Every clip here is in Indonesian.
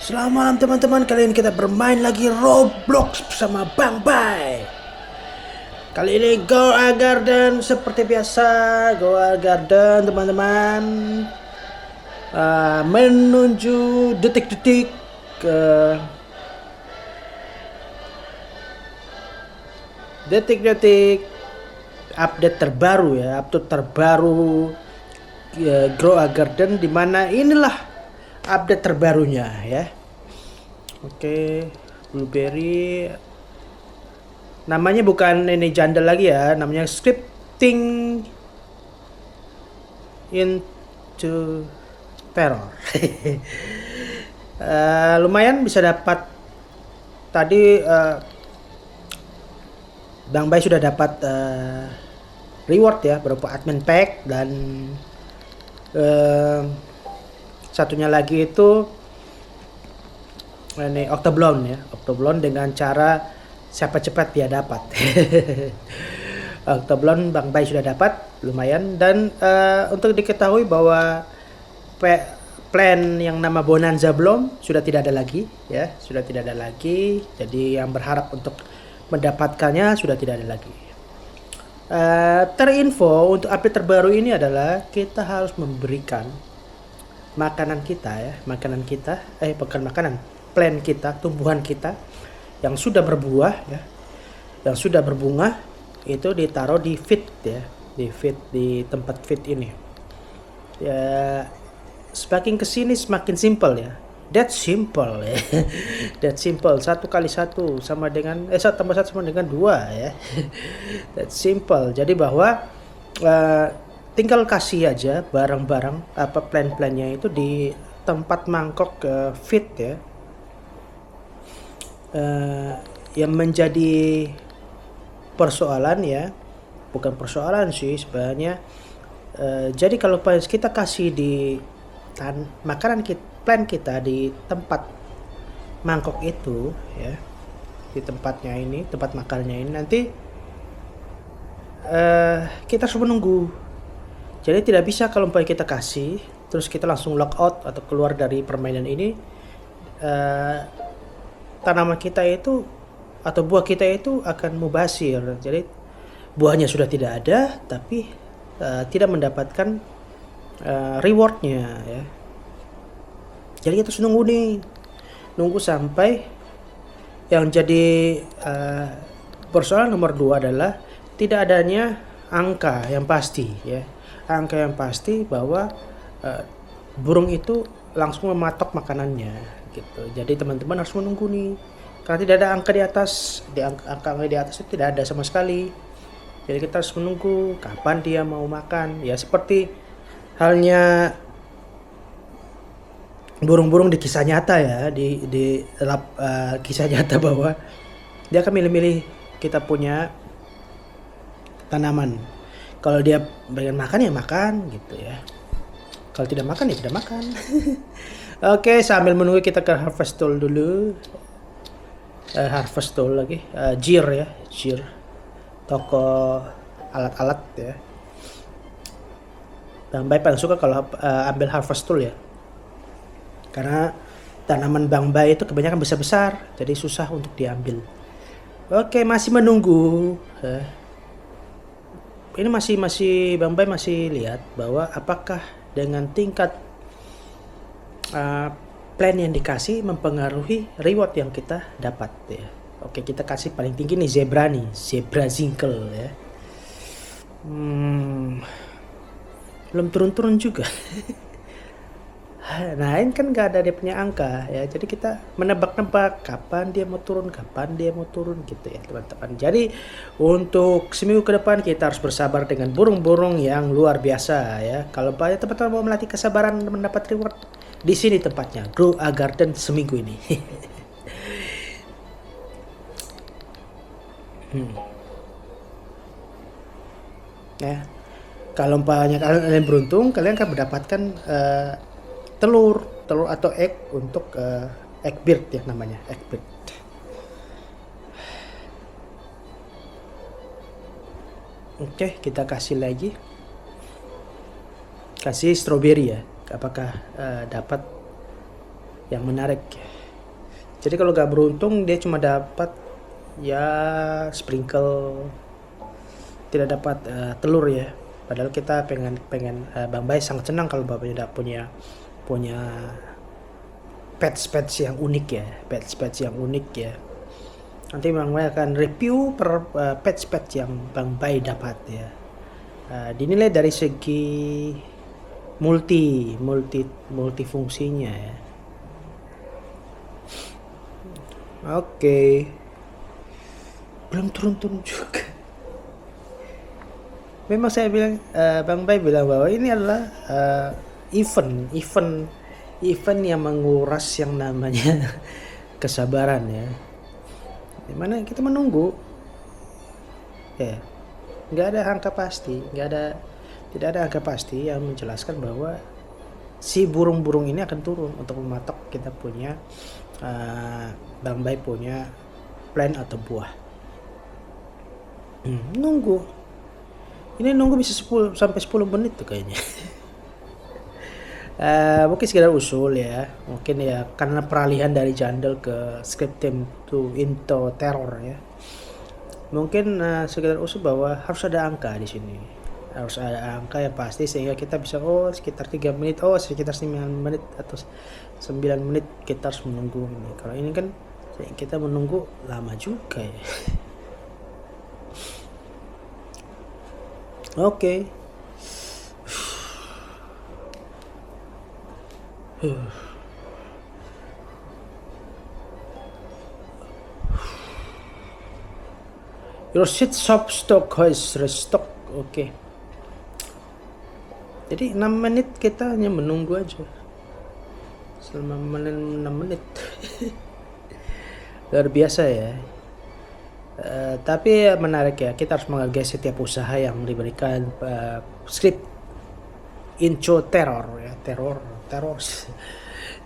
Selamat malam teman-teman, kali ini kita bermain lagi Roblox bersama Bang Bay. Kali ini Goa Garden seperti biasa, Goa Garden teman-teman. Menuju detik-detik ke detik-detik update terbaru ya, update terbaru Goa Garden, dimana inilah update terbarunya ya. Oke, Blueberry. Namanya bukan ini jandel lagi ya, namanya scripting into terror. Lumayan bisa dapat tadi Bang Bay sudah dapat reward ya, berupa admin pack dan satunya lagi itu ini Octoblon dengan cara siapa cepat dia dapat. Octoblon Bang Bay sudah dapat, lumayan. Dan untuk diketahui bahwa plan yang nama Bonanza Blom sudah tidak ada lagi ya, sudah tidak ada lagi. Jadi yang berharap untuk mendapatkannya sudah tidak ada lagi. Terinfo untuk update terbaru ini adalah kita harus memberikan makanan kita, bukan makanan, plant kita, tumbuhan kita yang sudah berbuah ya, yang sudah berbunga, itu ditaruh di feed ya, di tempat feed ini ya. Semakin kesini semakin simple ya, that simple ya. That simple, 1 kali 1 sama dengan 1 tambah 1 sama dengan 2 ya. That simple, jadi bahwa tinggal kasih aja barang-barang plan-plannya itu di tempat mangkok feed ya. Yang menjadi persoalan ya, bukan persoalan sih sebenarnya. Jadi kalau kita kasih di makanan plan kita di tempat mangkok itu ya, di tempatnya ini, tempat makannya ini, nanti kita harus menunggu. Jadi tidak bisa kalau kita kasih terus kita langsung log out atau keluar dari permainan ini. Tanaman kita itu atau buah kita itu akan mubasir. Jadi buahnya sudah tidak ada, tapi tidak mendapatkan rewardnya ya. Jadi kita harus nunggu sampai yang jadi persoalan nomor 2 adalah tidak adanya angka yang pasti ya. Angka yang pasti bahwa burung itu langsung mematok makanannya gitu. Jadi teman-teman harus menunggu nih, karena tidak ada angka di atas, angka di atas itu tidak ada sama sekali. Jadi kita harus menunggu kapan dia mau makan ya, seperti halnya burung-burung di kisah nyata ya, di kisah nyata bahwa dia akan milih-milih kita punya tanaman. Kalau dia pengen makan ya makan gitu ya. Kalau tidak makan ya tidak makan. Oke, sambil menunggu kita ke harvest tool dulu. Harvest tool lagi, Jir ya, Jir. Toko alat-alat ya. Bang Bay paling suka kalau ambil harvest tool ya. Karena tanaman Bang Bay itu kebanyakan besar-besar, jadi susah untuk diambil. Oke, masih menunggu. Ini masih Bang Bay masih lihat bahwa apakah dengan tingkat plan yang dikasih mempengaruhi reward yang kita dapat ya. Oke, kita kasih paling tinggi nih zebra zinkel ya. Belum turun-turun juga. Nah, ini kan nggak ada dia punya angka ya, jadi kita menebak-nebak kapan dia mau turun gitu ya teman-teman. Jadi untuk seminggu ke depan kita harus bersabar dengan burung-burung yang luar biasa ya. Kalau banyak teman-teman mau melatih kesabaran mendapat reward, di sini tempatnya, Goa Garden seminggu ini. Ya, kalau banyak kalian beruntung, kalian akan mendapatkan telur atau egg untuk egg bird ya, namanya egg bird. Oke, kita kasih lagi, kasih strawberry ya, apakah dapat yang menarik. Jadi kalau nggak beruntung dia cuma dapat ya sprinkle, tidak dapat telur ya. Padahal kita pengen pengen Bang Bay sangat senang kalau bapaknya punya punya pets yang unik ya, pets yang unik ya. Nanti Bang Bay akan review per pets yang Bang Bay dapat ya. Dinilai dari segi multifungsinya ya. Oke. Belum turun-turun juga. Memang saya bilang Bang Bay bilang bahwa ini adalah event yang menguras yang namanya kesabaran ya. Dimana kita menunggu ya, nggak ada angka pasti, tidak ada angka pasti yang menjelaskan bahwa si burung-burung ini akan turun untuk mematok kita punya Bang Bay punya plan atau buah. Nunggu ini bisa 10 sampai 10 menit tuh kayaknya. Mungkin sekedar usul ya, mungkin ya karena peralihan dari Jandel ke Scriptim to into Terror ya, mungkin sekedar usul bahwa harus ada angka di sini, harus ada angka yang pasti sehingga kita bisa sekitar 3 menit, sekitar 9 menit atau 9 menit kita harus menunggu ini. Kalau ini kan kita menunggu lama juga ya. Oke. Your seat shop stock has restock. Oke. Jadi 6 menit kita hanya menunggu aja. Selama 6 menit. Luar biasa ya. Tapi menarik ya, kita harus menghargai setiap usaha yang diberikan script intro teror ya, teror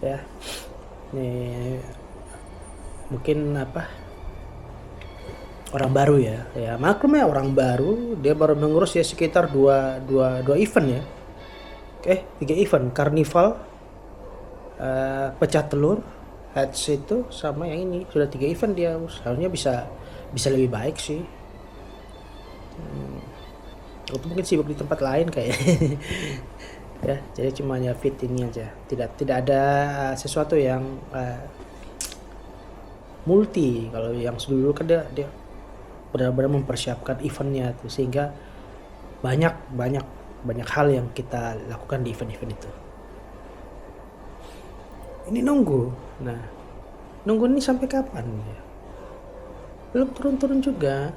ya. Ini mungkin orang baru ya maklum ya, orang baru dia baru mengurus ya sekitar dua event ya, 3 event, karnival, pecah telur, hatch itu sama yang ini, sudah 3 event dia. Seharusnya bisa lebih baik sih. Itu mungkin sibuk di tempat lain kayak ya, jadi cuma ya fit ini aja, tidak ada sesuatu yang multi. Kalau yang dulu kan dia benar-benar mempersiapkan eventnya tuh, sehingga banyak hal yang kita lakukan di event itu. Ini nunggu ini sampai kapan ya? Belum turun-turun juga.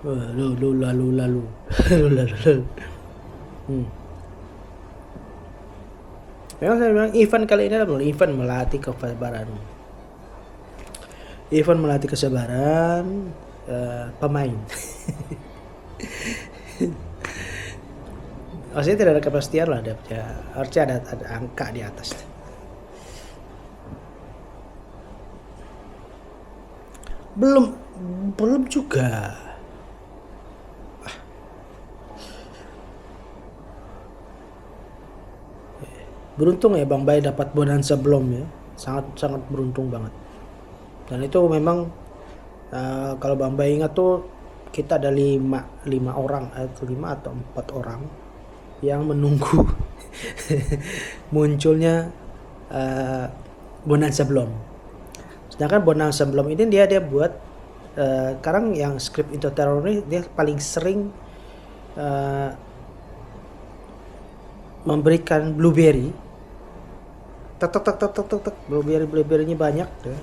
Lalu. Memang saya bilang event kali ini adalah event melatih kesabaran pemain. Maksudnya tidak ada kepastian lah, harusnya ada angka di atas. Belum juga. Beruntung ya Bang Bay dapat bonanza belum ya, sangat beruntung banget. Dan itu memang kalau Bang Bay ingat tuh, kita ada 5 orang atau 5 atau 4 orang yang menunggu munculnya bonanza belum. Sedangkan bonanza belum ini dia buat sekarang yang script into terror ini dia paling sering memberikan blueberry, tek blueberry-nya banyak ya.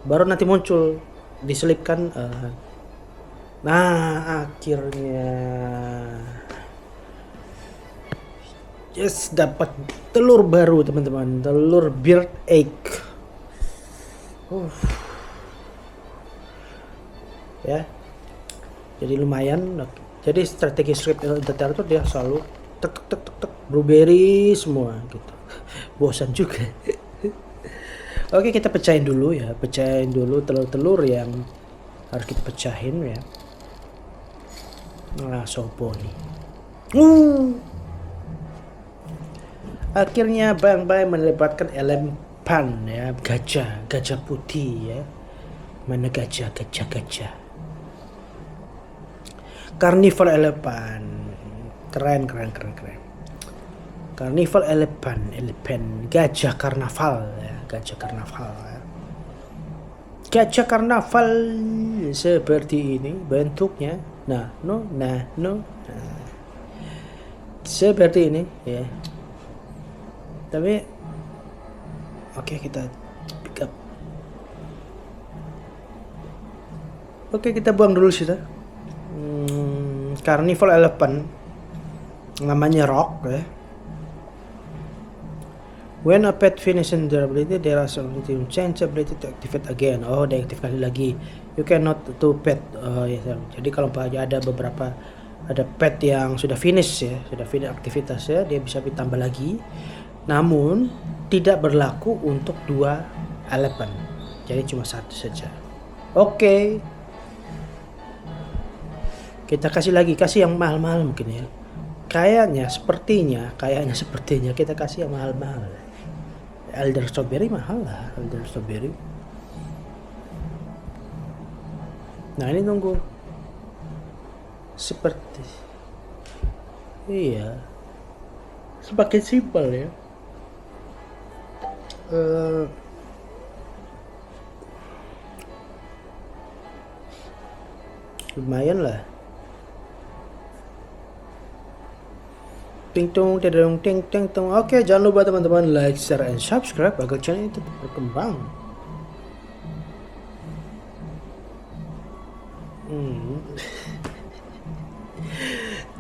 Baru nanti muncul diselipkan akhirnya dapat telur baru teman-teman, telur bird egg. Ya, jadi lumayan. Jadi strategi script into terror itu dia selalu tek blueberry semua gitu. Bosan juga. Oke, kita pecahin dulu telur-telur yang harus kita pecahin ya. Sopo nih. Akhirnya Bang Bay mendapatkan elepan ya, gajah putih ya. Mana gajah. Carnival elepan. Keren. Carnival elepan, gajah karnaval ya, gajah karnaval ya. Gajah karnaval seperti ini bentuknya. Nah. Seperti ini ya. Tapi oke, kita pick up. Oke, kita buang dulu sih. Carnival elephant namanya rock ya. When a pet finishes their ability, there are some change ability to activate again. Oh, diaktifkan lagi. You cannot to pet. Oh ya. Jadi kalau ada beberapa pet yang sudah finish aktivitas ya, dia bisa ditambah lagi. Namun tidak berlaku untuk 2 elephant. Jadi cuma 1 saja. Oke. Kita kasih yang mahal-mahal mungkin ya. Kayaknya sepertinya kita kasih yang mahal-mahal. Elder Strawberry mahal lah, Elder Strawberry. Nah, ini tunggu. Seperti iya. Semakin simpel ya. Lumayan lah. Ting tong. Oke, jangan lupa teman-teman like, share, and subscribe agar channel itu berkembang.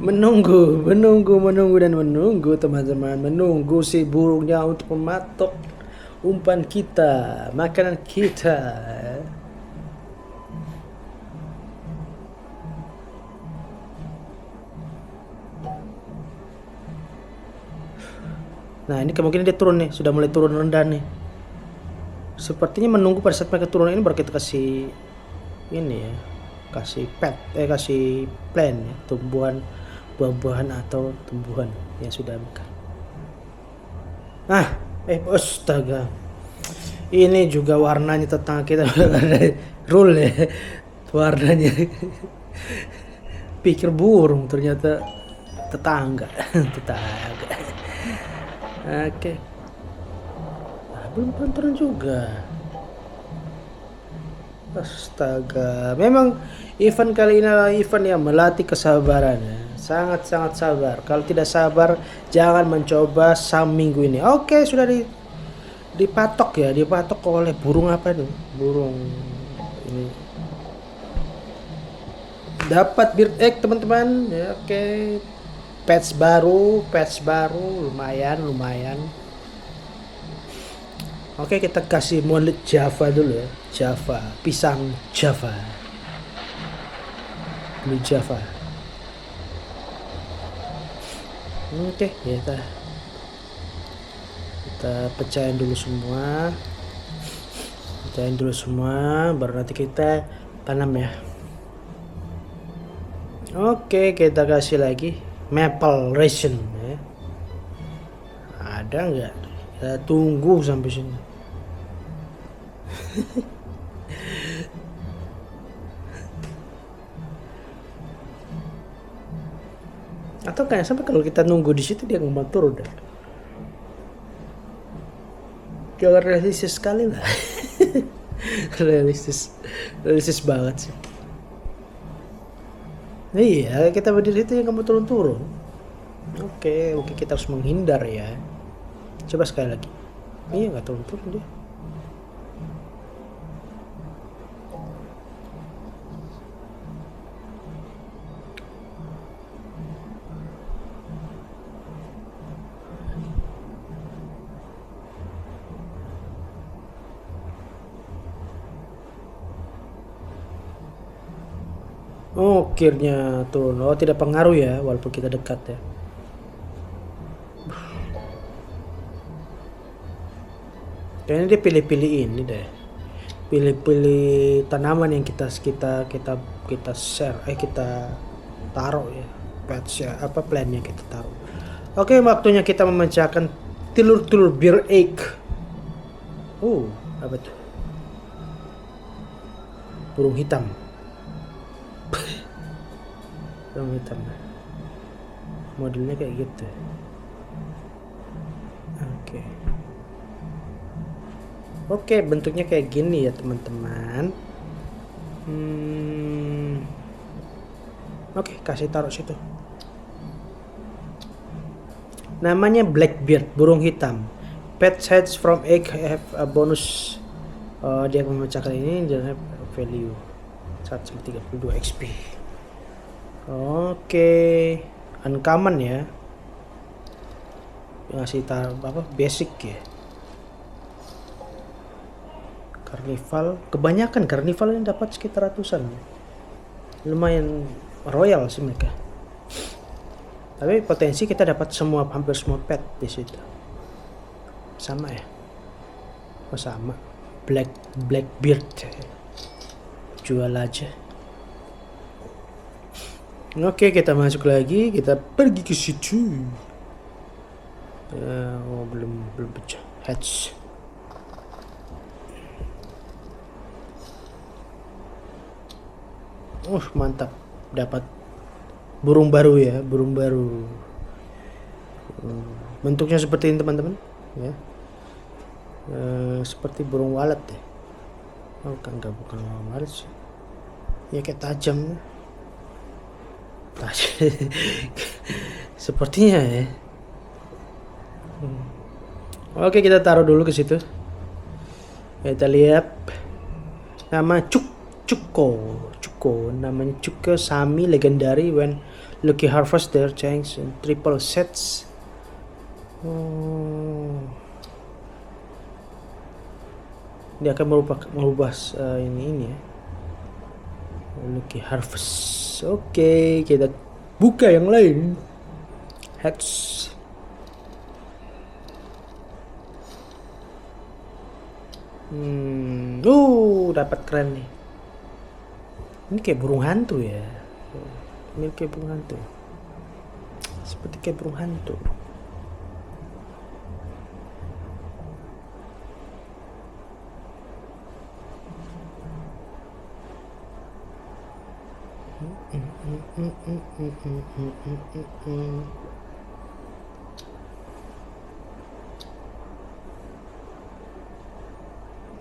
Menunggu teman-teman, menunggu si burungnya untuk mematok umpan kita, makanan kita. Nah, ini kemungkinan dia turun nih, sudah mulai turun rendah nih. Sepertinya menunggu pada saat mereka turun ini baru kita kasih ini ya, kasih plant ya, buah-buahan atau tumbuhan yang sudah mekar. Astaga. Ini juga warnanya tetangga kita ada rule ya, warnanya. Pikir burung ternyata tetangga. Oke. Belum turun juga. Astaga, memang event kali ini adalah event yang melatih kesabaran ya. Sangat-sangat sabar. Kalau tidak sabar, jangan mencoba minggu ini. Oke, sudah dipatok oleh burung apa itu? Burung ini. Dapat bird egg teman-teman. Ya, oke. Patch baru, lumayan. Oke, kita kasih molet Java dulu ya. Pisang Java. Ini Java. Oke, kita pecahin dulu semua. Baru nanti kita tanam ya. Oke, kita kasih lagi maple ration ya. Ada nggak? Kita tunggu sampai sini. Atau kayak sampai kalau kita nunggu di situ dia nggak mau turun deh. Jangan realistis sekali lah. realistis banget sih. Iya, kita berdiri itu yang kamu turun-turun. Oke, kita harus menghindar ya. Coba sekali lagi. Iya, nggak turun-turun dia. Oh, akhirnya turun. Oh, tidak pengaruh ya, walaupun kita dekat ya. Kayaknya dia pilih-pilih ini deh. Pilih-pilih tanaman yang kita share, kita taruh ya. Patch ya, plannya kita taruh. Oke, waktunya kita memecahkan telur-telur beer egg. Oh, apa tuh? Burung hitam. Burung hitam. Modelnya kayak gitu. Oke. Oke, bentuknya kayak gini ya teman-teman. Oke, kasih taruh situ. Namanya blackbeard, burung hitam. Pet heads from egg have a bonus. Dia memecahkan ini dan have value 132 XP. Oke, uncommon ya. Ngasih taruh apa? Basic ya. Carnival, kebanyakan carnival yang dapat sekitar ratusan. Lumayan royal sih mereka. Tapi potensi kita dapat hampir semua pet di situ. Sama ya? Oh sama. Blackbeard. Jual aja. Oke, kita masuk lagi. Kita pergi ke situ. Belum pecah. Hatch. Mantap. Dapat burung baru ya, burung baru. Bentuknya seperti ini teman-teman ya. Seperti burung walet ya. Bukan burung walet sih. Ya kayak tajam. Sepertinya ya. Oke, kita taruh dulu ke situ. Kita lihat nama Cuko, namanya Cuko Sami legendary when Lucky Harvester change in triple sets. Dia akan merubah ini ya. Lucky Harvest. Oke, kita buka yang lain. Heads. Dapat keren nih. Ini kayak burung hantu ya. Ini kayak burung hantu. Seperti kayak burung hantu.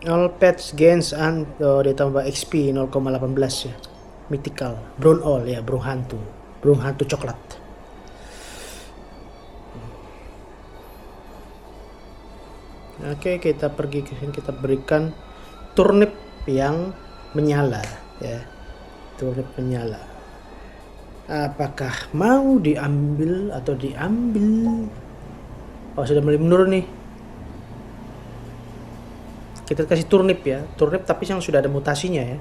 All pets gains and ditambah XP 0,18 ya. Mythical, brown owl ya, burung hantu coklat. Oke, kita pergi ke sini, kita berikan turnip yang menyala ya. Turnip menyala. Apakah mau diambil atau diambil? Oh, sudah mulai menurun nih. Kita kasih turnip ya, turnip tapi yang sudah ada mutasinya ya.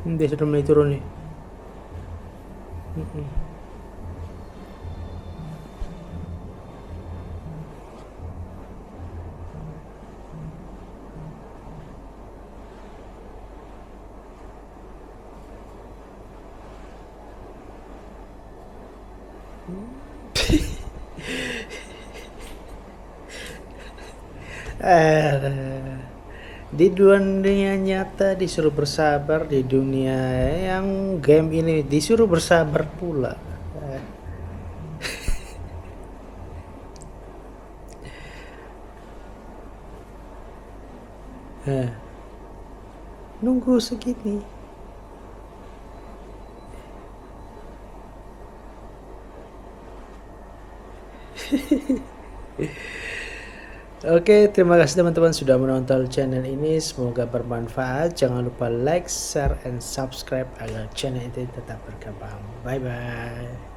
Dia sudah mulai turun nih. Di dunia nyata disuruh bersabar, di dunia yang game ini disuruh bersabar pula. Nunggu segini. Oke, terima kasih teman-teman sudah menonton channel ini. Semoga bermanfaat. Jangan lupa like, share, and subscribe agar channel ini tetap berkembang. Bye bye.